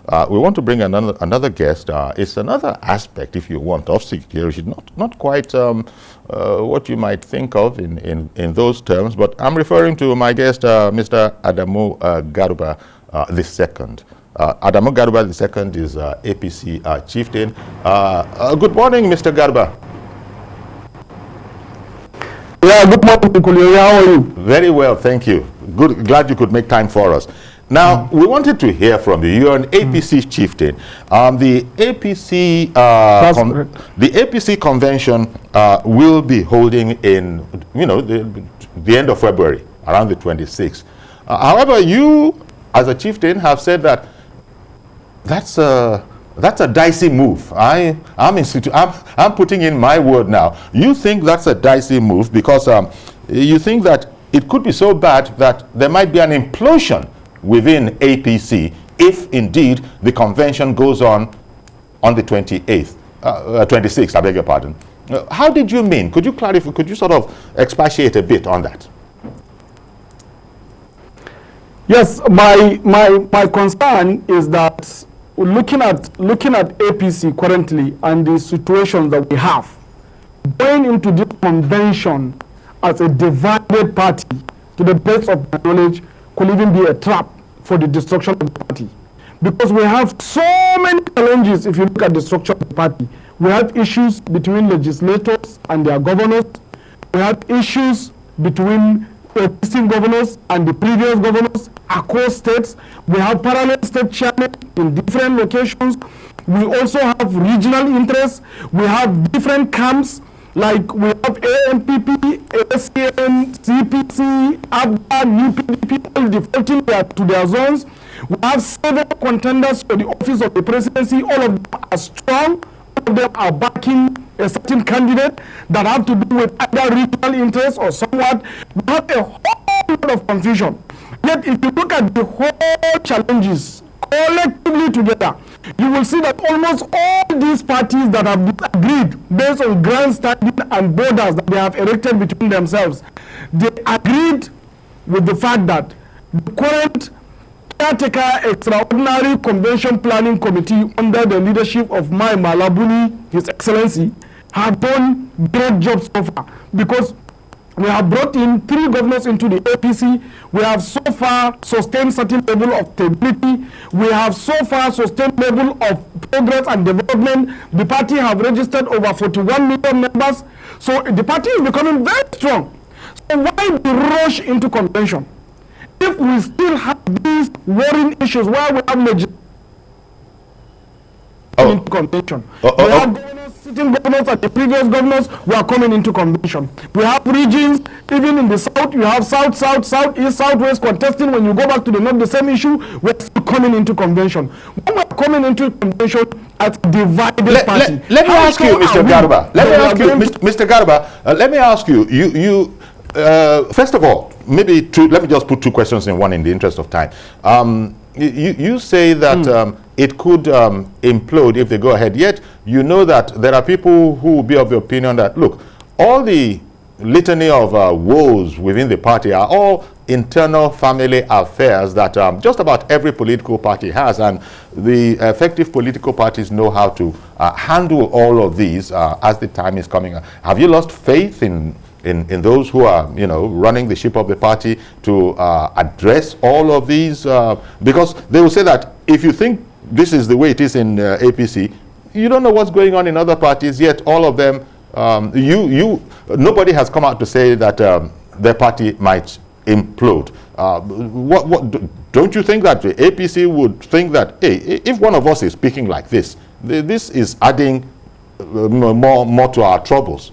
We want to bring another guest. It's another aspect, if you want, of security. Not quite what you might think of in those terms, but I'm referring to my guest, Mr. Adamu Garba II. Adamu Garba II is APC Chieftain. Good morning, Mr. Garba. Yeah, good morning, Nikoli. How are you? Very well, thank you. Good, glad you could make time for us. Now, we wanted to hear from you. You're an APC chieftain. The APC convention will be holding in, the end of February, around the 26th. However, you, as a chieftain, have said that that's a dicey move. I'm putting in my word now. You think that's a dicey move because you think that it could be so bad that there might be an implosion within APC if indeed the convention goes on the 26th, I beg your pardon. How did you mean? Could you clarify, could you sort of expatiate a bit on that? Yes, my concern is that looking at APC currently and the situation that we have, going into this convention as a divided party, to the best of my knowledge, could even be a trap for the destruction of the party. Because we have so many challenges if you look at the structure of the party. We have issues between legislators and their governors. We have issues between existing governors and the previous governors across states. We have parallel state chairmen in different locations. We also have regional interests. We have different camps, like we have ANPP, ACN, CPC, ABBA, New PDP, all defaulting to their zones. We have several contenders for the office of the presidency. All of them are strong. All of them are backing a certain candidate that have to do with either regional interests or somewhat. We have a whole lot of confusion. Yet if you look at the whole challenges collectively together, you will see that almost all these parties that have agreed based on grandstanding and borders that they have erected between themselves, they agreed with the fact that the current caretaker extraordinary convention planning committee under the leadership of my Malabuni, His Excellency, have done great jobs so far, because we have brought in 3 governors into the APC. We have so far sustained certain level of stability. We have so far sustained level of progress and development. The party have registered over 41 million members. So the party is becoming very strong. So why the rush into convention? If we still have these worrying issues where we have legislation into convention. We have governors, sitting governors and the previous governors who are coming into convention. We have regions, even in the south, you have south, east, southwest contesting. When you go back to the north, the same issue, we're still coming into convention. When we're coming into convention as a divided party. Let me ask you, Mr. Garba. Mr. Garba, let me ask you, first of all, maybe let me just put 2 questions in one in the interest of time. You say that it could implode if they go ahead, yet you know that there are people who will be of the opinion that, look, all the litany of woes within the party are all internal family affairs that just about every political party has, and the effective political parties know how to handle all of these as the time is coming. Have you lost faith in those who are, running the ship of the party to address all of these? Because they will say that if you think this is the way it is in APC, you don't know what's going on in other parties, yet all of them, nobody has come out to say that their party might implode. Don't you think that the APC would think that, hey, if one of us is speaking like this, this is adding more to our troubles?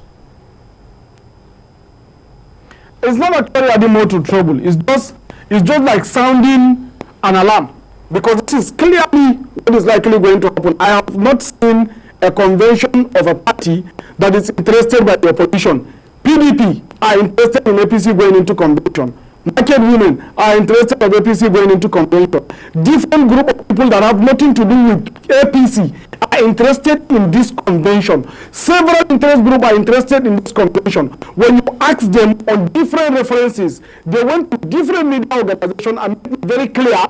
It's not actually adding more to trouble. It's just like sounding an alarm, because this is clearly what is likely going to happen. I have not seen a convention of a party that is interested by the opposition. PDP are interested in APC going into convention. Market women are interested in APC going into convention. Different group of people that have nothing to do with APC are interested in this convention. Several interest groups are interested in this convention. When you ask them on different references, they went to different media organizations and made it very clear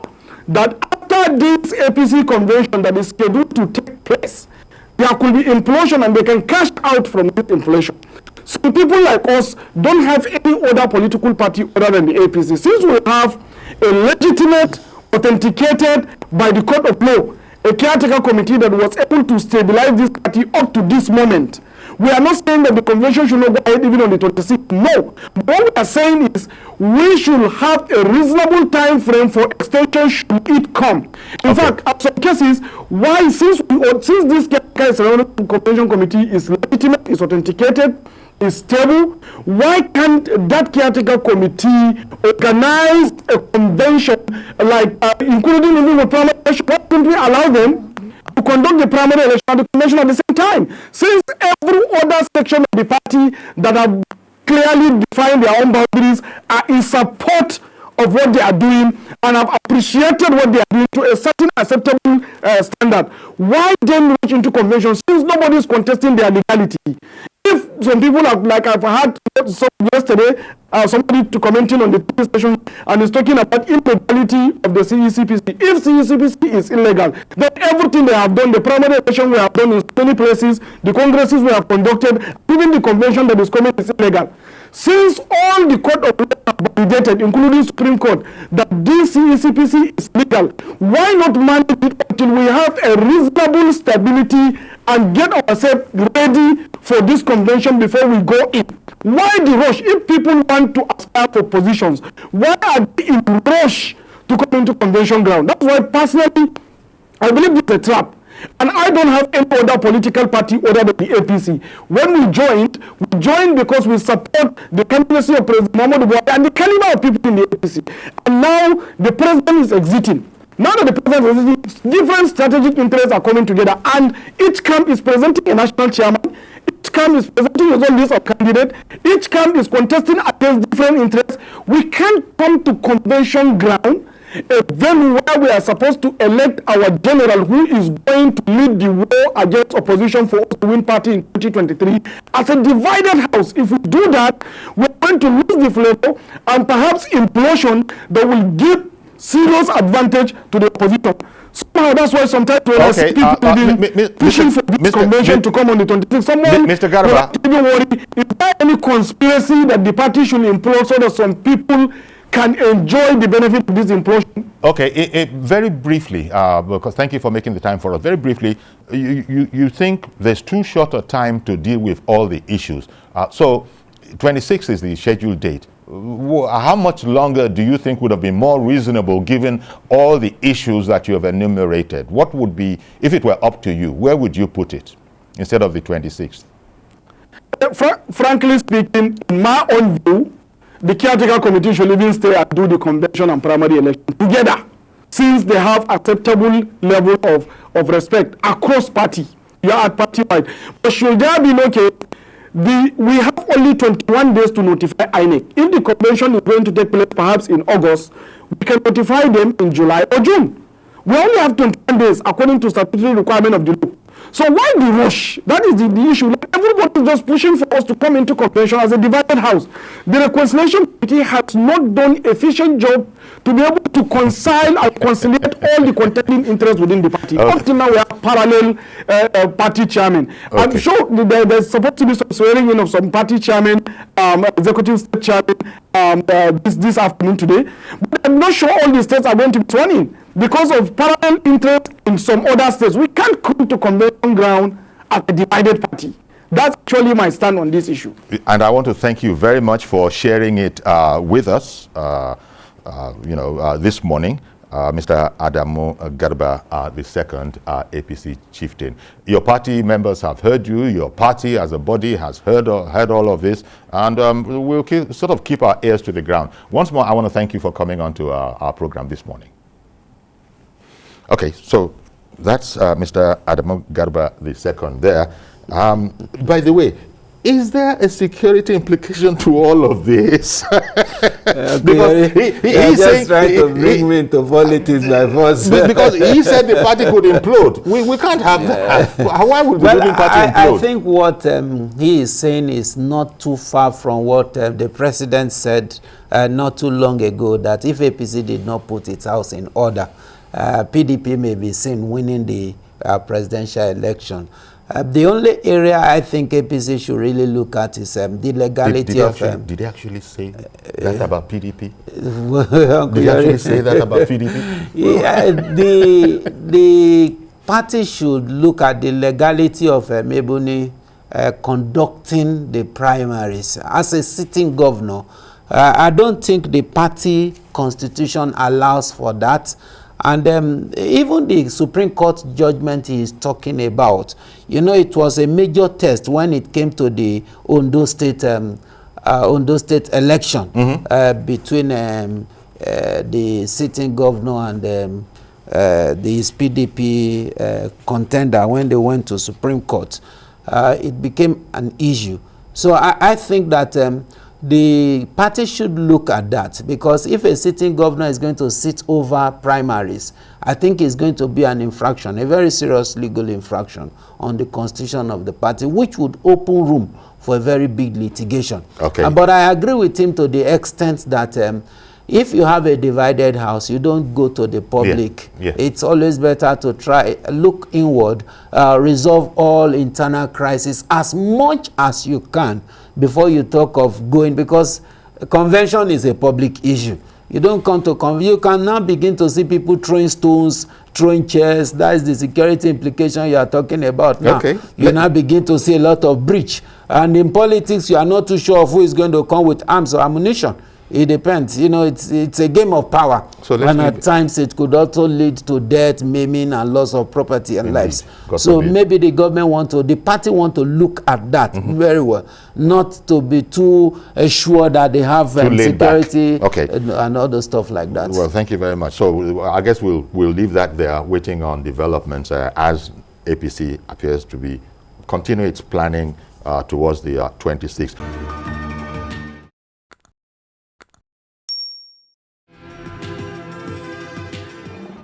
that after this APC convention that is scheduled to take place, there could be implosion and they can cash out from this inflation. So people like us don't have any other political party other than the APC. Since we have a legitimate, authenticated by the court of law, a caretaker committee that was able to stabilize this party up to this moment, we are not saying that the convention should not go ahead even on the 26th. No. But what we are saying is we should have a reasonable time frame for extension should it come. In fact, in some cases, why since this convention committee is legitimate, is authenticated, is stable, why can't that caretaker committee organize a convention like including even the primary election? Why couldn't we allow them to conduct the primary election and the convention at the same time? Since every other section of the party that have clearly defined their own boundaries are in support of what they are doing and have appreciated what they are doing to a certain acceptable standard, why then reach into convention since nobody is contesting their legality? If some people are, like I've had yesterday, somebody to commenting on the police station and is talking about illegality of the CECPC. If CECPC is illegal, then everything they have done, the primary election we have done in many places, the congresses we have conducted, even the convention that is coming is illegal. Since all the court of law have validated, including Supreme Court, that this CECPC is legal, why not manage it until we have a reasonable stability and get ourselves ready for this convention before we go in? Why the rush? If people want to aspire for positions, why are they in rush to come into convention ground? That's why personally, I believe it's a trap. And I don't have any other political party other than the APC. When we joined because we support the candidacy of President Muhammadu Buhari and the caliber of people in the APC. And now the president is exiting. Now that the president is exiting, different strategic interests are coming together, and each camp is presenting a national chairman. Each camp is presenting his own list of candidates. Each camp is contesting against different interests. We can't come to convention ground, a venue where we are supposed to elect our general who is going to lead the war against opposition for us to win party in 2023 as a divided house. If we do that, we're going to lose the flavor and perhaps implosion that will give serious advantage to the opposition. Somehow that's why sometimes when see people pushing for this convention to come on the 26th, someone Mr. Garba, even worry, is there any conspiracy that the party should implode so that some people can enjoy the benefit of this implosion? Okay, very briefly, because thank you for making the time for us. Very briefly, you think there's too short a time to deal with all the issues. So 26 is the scheduled date. How much longer do you think would have been more reasonable given all the issues that you have enumerated? What would be, if it were up to you, where would you put it instead of the 26th? Frankly speaking, in my own view, the caretaker committee should even stay and do the convention and primary election together, since they have acceptable level of respect across party. You are at party wide. But should there be no case, we have only 21 days to notify INEC. If the convention is going to take place perhaps in August, we can notify them in July or June. We only have 21 days according to statutory requirement of the law. So why the rush? That is the issue. Like everybody is just pushing for us to come into convention as a divided house. The reconciliation committee has not done an efficient job to be able to concile and conciliate all the contending interests within the party. Okay. Up till now, we have parallel party chairman. Okay. I'm sure there's supposed to be some swearing in of some party chairman, executive state chairman this afternoon today. But I'm not sure all the states are going to be sworn in because of parallel interest in some other states. We can't come to convention ground as a divided party. That's actually my stand on this issue. And I want to thank you very much for sharing it with us, this morning. Mr. Adamu Garba II, APC Chieftain. Your party members have heard you. Your party as a body has heard all of this. And we'll keep our ears to the ground. Once more, I want to thank you for coming on to our program this morning. Okay, so that's Mr. Adamu Garba II there. By the way, is there a security implication to all of this? Because he's just trying to bring me into politics by force. Because he said the party could implode. We can't have that. Why would the ruling party implode? I think what he is saying is not too far from what the president said not too long ago, that if APC did not put its house in order, PDP may be seen winning the presidential election. The only area I think APC should really look at is the legality of... Did they actually say that about PDP? Did they actually say that about PDP? Yeah, the party should look at the legality of Mebuni conducting the primaries. As a sitting governor, I don't think the party constitution allows for that. And even the Supreme Court judgment he is talking about, you know, it was a major test when it came to the Ondo State election between the sitting governor and the PDP contender. When they went to Supreme Court, it became an issue. So I think that the party should look at that, because if a sitting governor is going to sit over primaries, I think it's going to be an infraction, a very serious legal infraction on the constitution of the party, which would open room for a very big litigation. Okay. But I agree with him to the extent that if you have a divided house, you don't go to the public. Yeah. It's always better to try, look inward, resolve all internal crises as much as you can before you talk of going, because convention is a public issue. You don't come to convention. You can now begin to see people throwing stones, throwing chairs. That is the security implication you are talking about now. Okay. You now begin to see a lot of breach. And in politics, you are not too sure of who is going to come with arms or ammunition. It depends. You know, it's a game of power. So and at times it could also lead to death, maiming, and loss of property and lives. So maybe the government the party want to look at that very well, not to be too sure that they have security and other stuff like that. Well, thank you very much. So I guess we'll leave that there, waiting on developments as APC appears to be continue its planning towards the 26th.